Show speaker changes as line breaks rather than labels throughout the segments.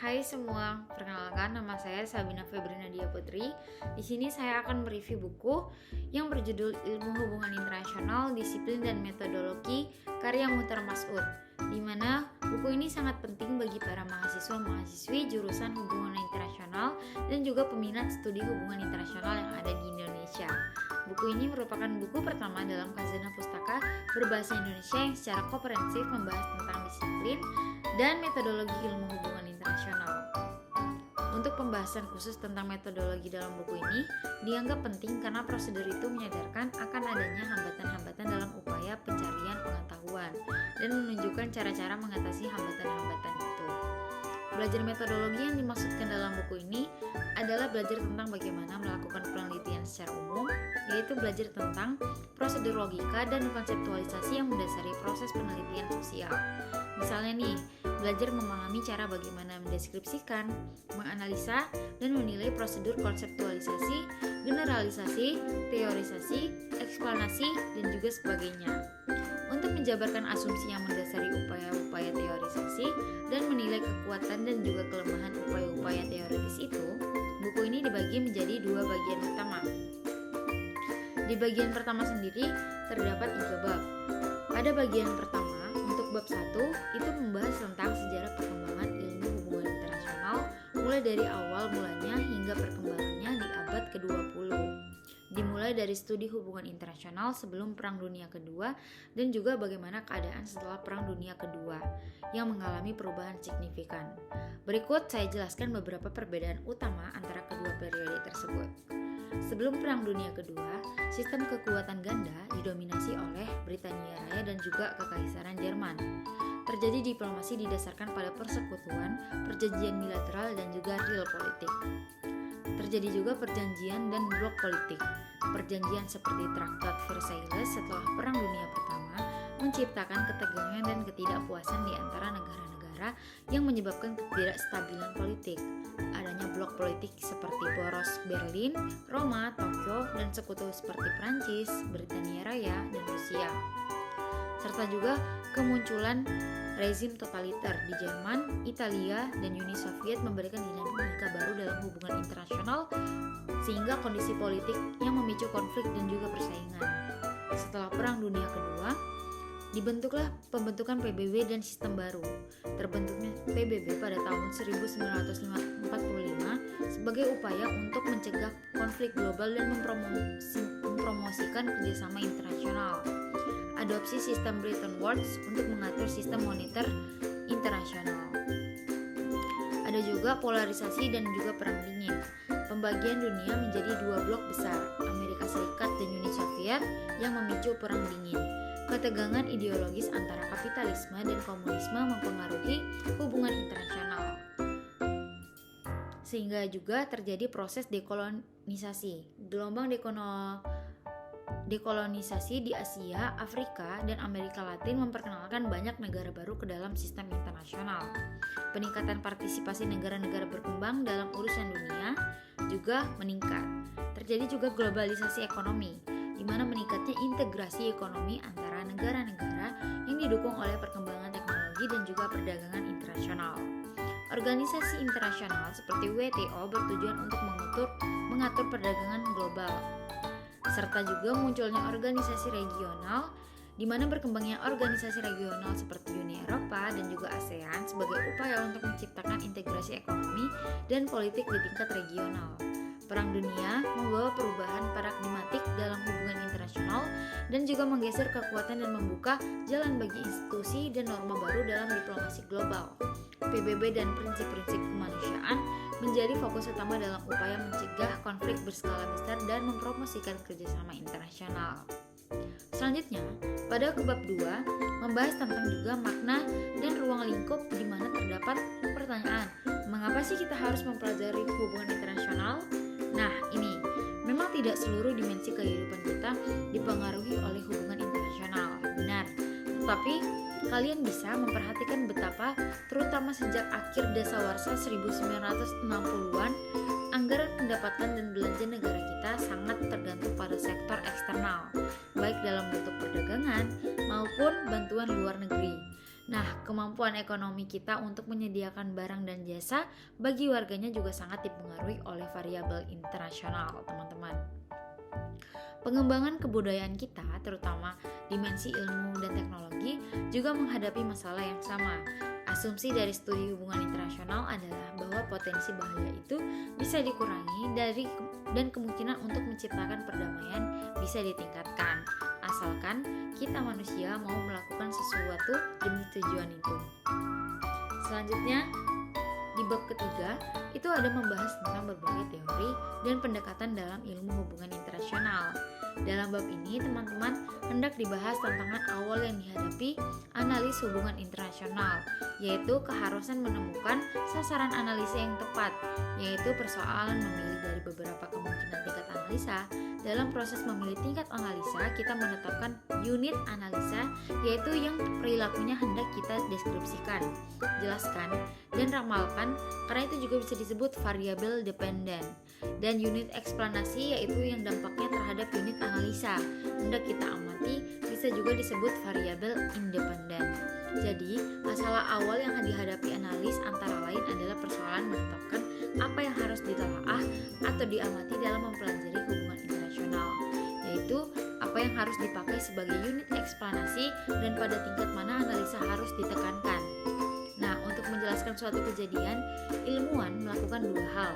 Hai semua, perkenalkan nama saya Sabina Febrina Dia Putri. Di sini saya akan mereview buku yang berjudul Ilmu Hubungan Internasional, Disiplin dan Metodologi karya Muhtar Mas'ud. Di mana buku ini sangat penting bagi para mahasiswa-mahasiswi jurusan Hubungan Internasional dan juga peminat studi hubungan internasional yang ada di Indonesia. Buku ini merupakan buku pertama dalam khazanah pustaka berbahasa Indonesia yang secara komprehensif membahas tentang disiplin dan metodologi ilmu hubungan internasional. Untuk pembahasan khusus tentang metodologi dalam buku ini dianggap penting karena prosedur itu menyadarkan akan adanya hambatan-hambatan dalam upaya pencarian pengetahuan dan menunjukkan cara-cara mengatasi hambatan-hambatan itu. Belajar metodologi yang dimaksudkan dalam buku ini adalah belajar tentang bagaimana melakukan penelitian secara umum, yaitu belajar tentang prosedur logika dan konseptualisasi yang mendasari proses penelitian sosial. Misalnya nih, belajar memahami cara bagaimana mendeskripsikan, menganalisa, dan menilai prosedur konseptualisasi, generalisasi, teorisasi, eksplanasi, dan juga sebagainya. Untuk menjabarkan asumsi yang mendasari upaya-upaya teorisasi dan menilai kekuatan dan juga kelemahan upaya-upaya teoritis itu, buku ini dibagi menjadi dua bagian utama. Di bagian pertama sendiri terdapat 3 bab. Pada bagian pertama, untuk bab 1 itu membahas tentang sejarah perkembangan ilmu hubungan internasional mulai dari awal mulanya hingga perkembangannya di abad ke-20. Dimulai dari studi hubungan internasional sebelum Perang Dunia Kedua dan juga bagaimana keadaan setelah Perang Dunia Kedua yang mengalami perubahan signifikan. Berikut saya jelaskan beberapa perbedaan utama antara kedua periode tersebut. Sebelum Perang Dunia Kedua, sistem kekuatan ganda didominasi oleh Britania Raya dan juga Kekaisaran Jerman. Terjadi diplomasi didasarkan pada persekutuan, perjanjian bilateral dan juga real politik. Terjadi juga perjanjian dan blok politik. Perjanjian seperti Traktat Versailles setelah Perang Dunia Pertama menciptakan ketegangan dan ketidakpuasan di antara negara-negara yang menyebabkan ketidakstabilan politik. Adanya blok politik seperti poros Berlin, Roma, Tokyo, dan sekutu seperti Prancis, Britania Raya, dan Rusia. Serta juga kemunculan rezim totaliter di Jerman, Italia, dan Uni Soviet memberikan dinamika baru dalam hubungan internasional sehingga kondisi politik yang memicu konflik dan juga persaingan. Setelah Perang Dunia Kedua, dibentuklah pembentukan PBB dan sistem baru. Terbentuknya PBB pada tahun 1945 sebagai upaya untuk mencegah konflik global dan mempromosikan kerjasama internasional. Adopsi sistem Bretton Woods untuk mengatur sistem moneter internasional. Ada juga polarisasi dan juga perang dingin. Pembagian dunia menjadi 2 blok besar, Amerika Serikat dan Uni Soviet yang memicu perang dingin. Ketegangan ideologis antara kapitalisme dan komunisme mempengaruhi hubungan internasional. Sehingga juga terjadi proses dekolonisasi. Gelombang dekolonisasi di Asia, Afrika, dan Amerika Latin memperkenalkan banyak negara baru ke dalam sistem internasional. Peningkatan partisipasi negara-negara berkembang dalam urusan dunia juga meningkat. Terjadi juga globalisasi ekonomi, di mana meningkatnya integrasi ekonomi antara negara-negara yang didukung oleh perkembangan teknologi dan juga perdagangan internasional. Organisasi internasional seperti WTO bertujuan untuk mengatur perdagangan global, serta juga munculnya organisasi regional, di mana berkembangnya organisasi regional seperti Uni Eropa dan juga ASEAN sebagai upaya untuk menciptakan integrasi ekonomi dan politik di tingkat regional. Perang dunia membawa perubahan paradigmatik dalam hubungan internasional dan juga menggeser kekuatan dan membuka jalan bagi institusi dan norma baru dalam diplomasi global. PBB dan prinsip-prinsip kemanusiaan menjadi fokus utama dalam upaya mencegah konflik berskala besar dan mempromosikan kerjasama internasional. Selanjutnya, pada bab 2 membahas tentang juga makna dan ruang lingkup di mana terdapat pertanyaan, mengapa sih kita harus mempelajari hubungan internasional? Nah, ini memang tidak seluruh dimensi kehidupan kita dipengaruhi oleh hubungan internasional, benar. Tetapi kalian bisa memperhatikan betapa terutama sejak akhir dasawarsa 1960-an anggaran pendapatan dan belanja negara kita sangat tergantung pada sektor eksternal, baik dalam bentuk perdagangan maupun bantuan luar negeri. Nah, kemampuan ekonomi kita untuk menyediakan barang dan jasa bagi warganya juga sangat dipengaruhi oleh variabel internasional, teman-teman. Pengembangan kebudayaan kita, terutama dimensi ilmu dan teknologi, juga menghadapi masalah yang sama. Asumsi dari studi hubungan internasional adalah bahwa potensi bahaya itu bisa dikurangi dan kemungkinan untuk menciptakan perdamaian bisa ditingkatkan, asalkan kita manusia mau melakukan sesuatu demi tujuan itu. Selanjutnya, di bab ketiga, itu ada membahas tentang berbagai teori dan pendekatan dalam ilmu hubungan internasional. Dalam bab ini, teman-teman hendak dibahas tantangan awal yang dihadapi analis hubungan internasional, yaitu keharusan menemukan sasaran analisa yang tepat, yaitu persoalan memilih dari beberapa kemungkinan tingkat analisa. Dalam proses memilih tingkat analisa, kita menetapkan unit analisa, yaitu yang perilakunya hendak kita deskripsikan, jelaskan, dan ramalkan, karena itu juga bisa disebut variabel dependen. Dan unit eksplanasi, yaitu yang dampaknya terhadap unit analisa, hendak kita amati, bisa juga disebut variabel independen. Jadi, masalah awal yang dihadapi analis antara lain adalah persoalan menetapkan apa yang harus ditelaah atau diamati dalam mempelajari hubungan internasional, yaitu apa yang harus dipakai sebagai unit eksplanasi dan pada tingkat mana analisa harus ditekankan. Nah, untuk menjelaskan suatu kejadian, ilmuwan melakukan dua hal.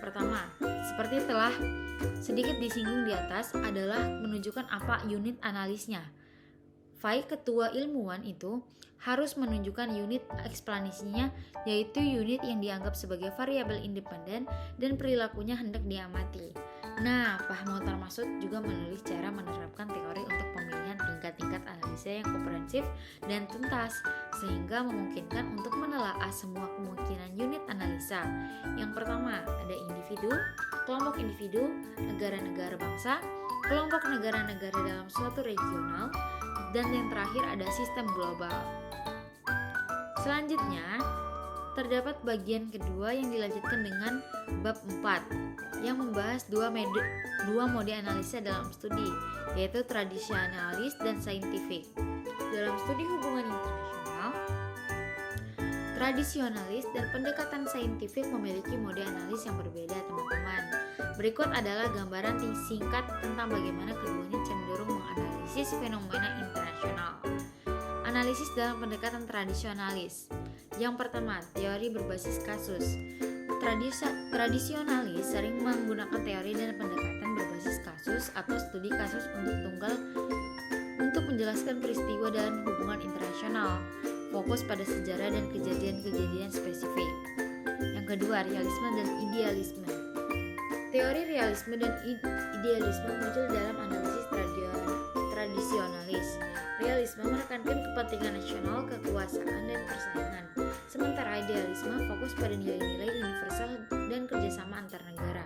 Pertama, seperti telah sedikit disinggung di atas, adalah menunjukkan apa unit analisnya. Ketua ilmuwan itu harus menunjukkan unit eksplanasinya, yaitu unit yang dianggap sebagai variabel independen dan perilakunya hendak diamati. Nah, Pak Muhtar Masud juga menulis cara menerapkan teori untuk pemilihan tingkat-tingkat analisa yang komprehensif dan tuntas, sehingga memungkinkan untuk menelaah semua kemungkinan unit analisa. Yang pertama, ada individu, kelompok individu, negara-negara bangsa, kelompok negara-negara dalam suatu regional, dan yang terakhir ada sistem global. Selanjutnya, terdapat bagian kedua yang dilanjutkan dengan bab 4 yang membahas dua mode analisa dalam studi, yaitu tradisionalis dan saintifik. Dalam studi hubungan internasional, tradisionalis dan pendekatan saintifik memiliki mode analis yang berbeda, teman-teman. Berikut adalah gambaran singkat tentang bagaimana keduanya cenderung menganalisis fenomena internasional. Analisis dalam pendekatan tradisionalis. Yang pertama, teori berbasis kasus. Tradisionalis sering menggunakan teori dan pendekatan berbasis kasus atau studi kasus untuk menjelaskan peristiwa dalam hubungan internasional, fokus pada sejarah dan kejadian-kejadian spesifik. Yang kedua, realisme dan idealisme. Teori realisme dan idealisme muncul dalam analisis tradisionalis. Realisme menekankan kepentingan nasional, kekuasaan, dan persaingan, sementara idealisme fokus pada nilai-nilai universal dan kerjasama antar negara.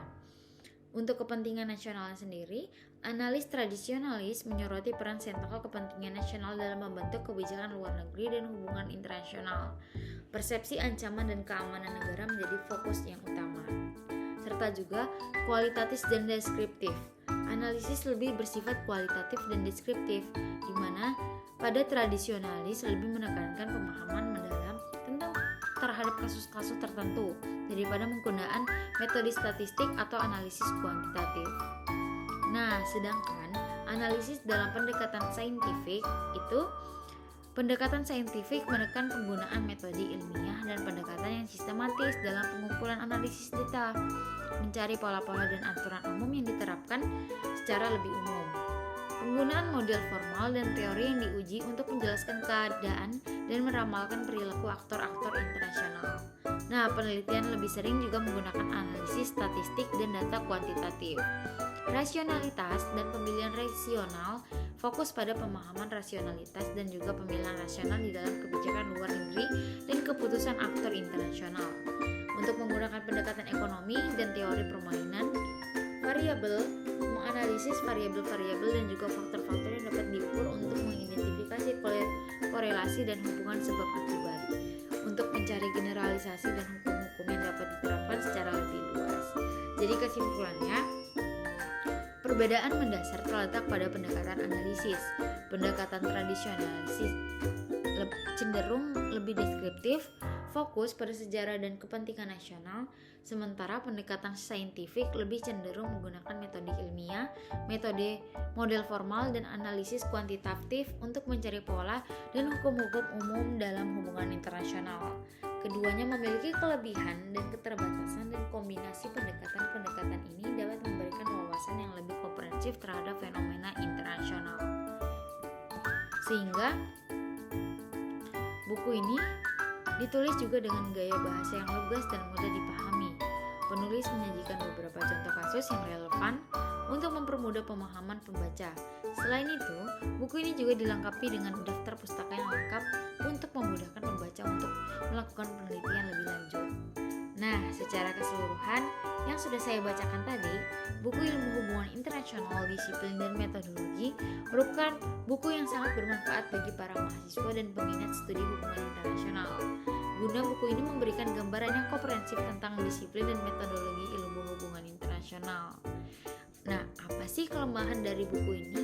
Untuk kepentingan nasional sendiri, analis tradisionalis menyoroti peran sentral kepentingan nasional dalam membentuk kebijakan luar negeri dan hubungan internasional. Persepsi ancaman dan keamanan negara menjadi fokus yang utama, serta juga kualitatif dan deskriptif. Analisis lebih bersifat kualitatif dan deskriptif, di mana pada tradisionalis lebih menekankan pemahaman mendalam tentang terhadap kasus-kasus tertentu daripada penggunaan metode statistik atau analisis kuantitatif. Nah, sedangkan analisis dalam pendekatan saintifik itu, pendekatan saintifik menekan penggunaan metode ilmiah dan pendekatan yang sistematis dalam pengumpulan analisis data, mencari pola-pola dan aturan umum yang diterapkan secara lebih umum. Penggunaan model formal dan teori yang diuji untuk menjelaskan keadaan dan meramalkan perilaku aktor-aktor internasional. Nah, penelitian lebih sering juga menggunakan analisis statistik dan data kuantitatif. Rasionalitas dan pemilihan rasional fokus pada pemahaman rasionalitas dan juga pemilihan rasional di dalam kebijakan luar negeri dan keputusan aktor internasional. Untuk menggunakan pendekatan ekonomi dan teori permainan variabel, menganalisis variabel-variabel dan juga faktor-faktor yang dapat diukur untuk mengidentifikasi korelasi dan hubungan sebab akibat, untuk mencari generalisasi dan hukum-hukum yang dapat diterapkan secara lebih luas. Jadi kesimpulannya, perbedaan mendasar terletak pada pendekatan analisis. Pendekatan cenderung lebih deskriptif, fokus pada sejarah dan kepentingan nasional, sementara pendekatan saintifik lebih cenderung menggunakan metode ilmiah, metode model formal, dan analisis kuantitatif untuk mencari pola dan hukum-hukum umum dalam hubungan internasional. Keduanya memiliki kelebihan dan keterbatasan, dan kombinasi pendekatan-pendekatan ini dapat memberikan wawasan yang lebih komprehensif terhadap fenomena internasional. Sehingga buku ini ditulis juga dengan gaya bahasa yang lugas dan mudah dipahami. Penulis menyajikan beberapa contoh kasus yang relevan untuk mempermudah pemahaman pembaca. Selain itu, buku ini juga dilengkapi dengan daftar pustaka yang lengkap untuk memudahkan pembaca untuk melakukan penelitian lebih lanjut. Nah, secara keseluruhan yang sudah saya bacakan tadi, buku Ilmu Hubungan Internasional, Disiplin dan Metodologi merupakan buku yang sangat bermanfaat bagi para mahasiswa dan peminat studi hubungan internasional. Guna buku ini memberikan gambaran yang komprehensif tentang disiplin dan metodologi ilmu hubungan internasional. Nah, apa sih kelemahan dari buku ini?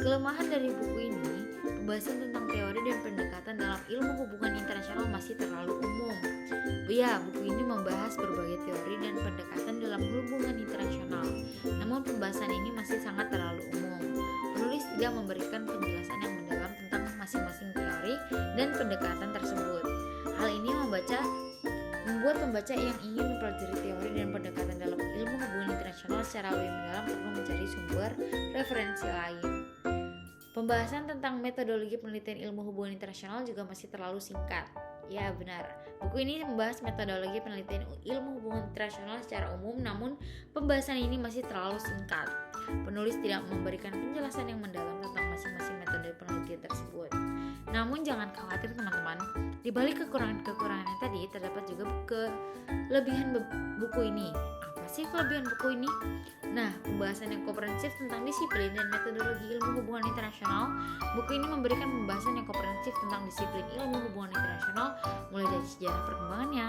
Kelemahan dari buku ini, pembahasan tentang teori dan pendekatan dalam ilmu hubungan internasional masih terlalu umum. Ya, buku ini membahas berbagai teori dan pendekatan dalam hubungan internasional, namun pembahasan ini masih sangat terlalu umum. Penulis tidak memberikan penjelasan yang mendalam tentang masing-masing teori dan pendekatan tersebut. Hal ini membuat pembaca yang ingin mempelajari teori dan pendekatan dalam ilmu hubungan internasional secara lebih mendalam perlu mencari sumber referensi lain. Pembahasan tentang metodologi penelitian ilmu hubungan internasional juga masih terlalu singkat. Ya, benar. Buku ini membahas metodologi penelitian ilmu hubungan internasional secara umum, namun pembahasan ini masih terlalu singkat. Penulis tidak memberikan penjelasan yang mendalam tentang masing-masing metode penelitian tersebut. Namun jangan khawatir teman-teman, di balik kekurangan-kekurangan yang tadi terdapat juga kelebihan buku ini. Apa sih kelebihan buku ini? Nah, pembahasan yang komprehensif tentang disiplin dan metodologi ilmu hubungan internasional. Buku ini memberikan pembahasan yang komprehensif tentang disiplin ilmu hubungan internasional, mulai dari sejarah perkembangannya,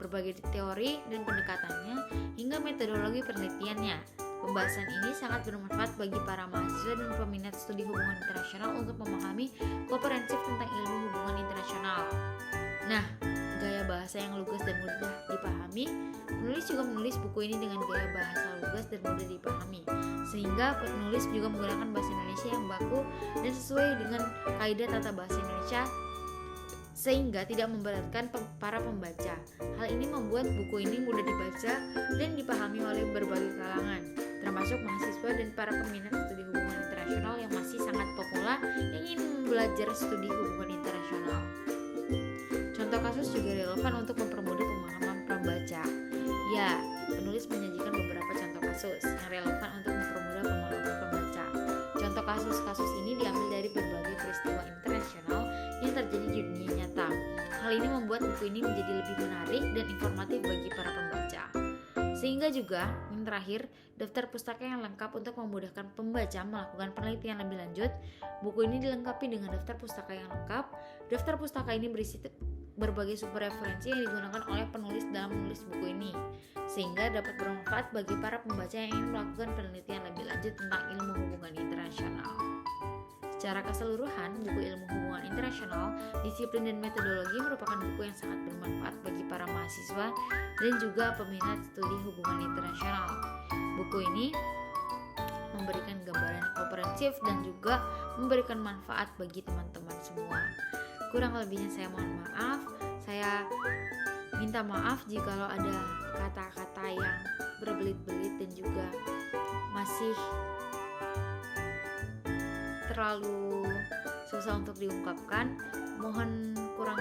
berbagai teori dan pendekatannya, hingga metodologi penelitiannya. Pembahasan ini sangat bermanfaat bagi para mahasiswa dan peminat studi hubungan internasional untuk memahami komprehensif tentang ilmu hubungan internasional. Nah, gaya bahasa yang lugas dan mudah dipahami. Penulis juga menulis buku ini dengan gaya bahasa lugas dan mudah dipahami, sehingga penulis juga menggunakan bahasa Indonesia yang baku dan sesuai dengan kaidah tata bahasa Indonesia, sehingga tidak memberatkan para pembaca. Hal ini membuat buku ini mudah dibaca dan dipahami oleh berbagai kalangan, termasuk mahasiswa dan para peminat studi hubungan internasional yang masih sangat pemula yang ingin belajar studi hubungan internasional. Contoh kasus juga relevan untuk mempermudah pemahaman pembaca. Ya, penulis menyajikan beberapa contoh kasus yang relevan untuk mempermudah pemahaman pembaca. Contoh kasus-kasus ini diambil dari berbagai peristiwa internasional yang terjadi di dunia nyata. Hal ini membuat buku ini menjadi lebih menarik dan informatif bagi para pembaca. Sehingga juga, yang terakhir, daftar pustaka yang lengkap untuk memudahkan pembaca melakukan penelitian lebih lanjut. Buku ini dilengkapi dengan daftar pustaka yang lengkap. Daftar pustaka ini berisi berbagai sumber referensi yang digunakan oleh penulis dalam menulis buku ini, sehingga dapat bermanfaat bagi para pembaca yang ingin melakukan penelitian lebih lanjut tentang ilmu hubungan internasional. Secara keseluruhan, buku Ilmu Hubungan Internasional, Disiplin dan Metodologi merupakan buku yang sangat bermanfaat bagi para mahasiswa dan juga peminat studi hubungan internasional. Buku ini memberikan gambaran yang komprehensif dan juga memberikan manfaat bagi teman-teman semua. Kurang lebihnya saya mohon maaf. Saya minta maaf jika ada kata-kata yang berbelit-belit dan juga masih terlalu susah untuk diungkapkan. Mohon kurang